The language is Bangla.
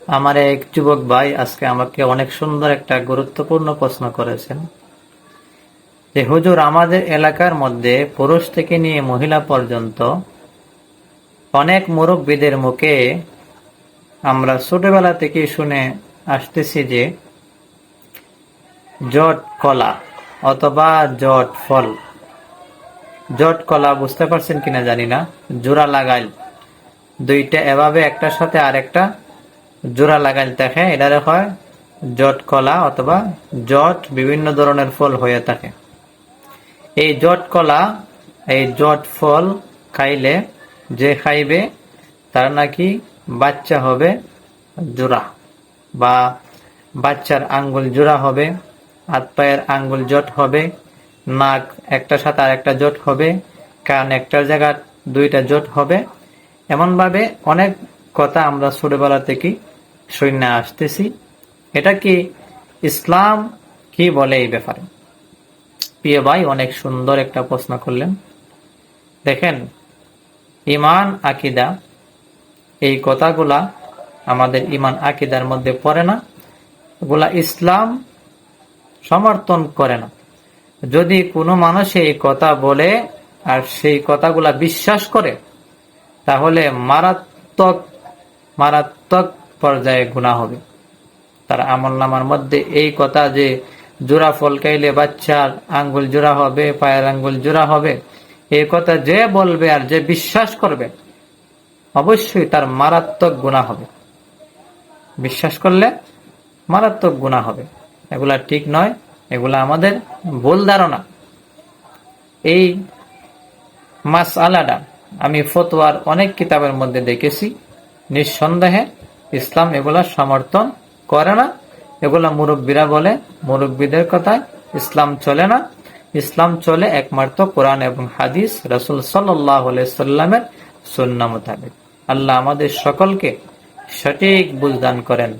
আমার এক যুবক ভাই আজকে আমাকে অনেক সুন্দর একটা গুরুত্বপূর্ণ প্রশ্ন করেছেন যে হুজুর, আমাদের এলাকার মধ্যে পুরুষ থেকে নিয়ে মহিলা পর্যন্ত অনেক মুরব্বীদের মুখে আমরা ছোটবেলা থেকে শুনে আসতেছি যে জট কলা অথবা জট ফল, জট কলা বুঝতে পারছেন কিনা জানি না, জোড়া লাগাইল দুইটা এভাবে একটার সাথে আরেকটা জোড়া লাগাইল থাকে, এটারে হয় জট কলা অথবা জট বিভিন্ন ধরনের ফল হয়ে থাকে। এই জট কলা, এই জট ফল খাইলে যে খাইবে তার নাকি বাচ্চা হবে জোড়া, বা বাচ্চার আঙ্গুল জোড়া হবে, হাত পায়ের আঙ্গুল জট হবে, নাক একটার সাথে আরেকটা জট হবে, কান একটার জায়গা দুইটা জট হবে। এমন ভাবে অনেক কথা আমরা ছোটবেলা থেকে শুনে আসতেছি। এটা কি ইসলাম কি বলে এই ব্যাপারে? প্রিয় ভাই, অনেক সুন্দর একটা প্রশ্ন করলেন। দেখেন, ইমান আকিদা, এই কথাগুলা আমাদের ইমান আকিদার মধ্যে পড়ে না, এগুলা ইসলাম সমর্থন করে না। যদি কোনো মানুষ এই কথা বলে আর সেই কথাগুলা বিশ্বাস করে, তাহলে মারাত্মক মারাত্মক পর্যায়ে গুনাহ হবে। তার আমলনামার মধ্যে এই কথা যে জোড়া ফল খাইলে বাচ্চার আঙ্গুল জোড়া হবে, পায়ের আঙ্গুল জোড়া হবে, এই কথা যে বলবে আর যে বিশ্বাস করবে, অবশ্যই তার মারাত্মক গুনাহ হবে। বিশ্বাস করলে মারাত্মক গুনাহ হবে। এগুলা ঠিক নয়, এগুলা আমাদের ভুল ধারণা। এই মাসআলাটা আমি ফতোয়ার অনেক কিতাবের মধ্যে দেখেছি। নিঃসন্দেহে ইসলাম এগুলা সমর্থন করে না। এগুলা মুরব্বীরা বলে, মুরব্বীদের কথায় ইসলাম চলে না। ইসলাম চলে একমাত্র কোরআন এবং হাদিস, রাসূল সাল্লাল্লাহু আলাইহি সাল্লামের সুন্নাহ মোতাবেক। আল্লাহ আমাদের সকলকে সঠিক বুঝ দান করেন।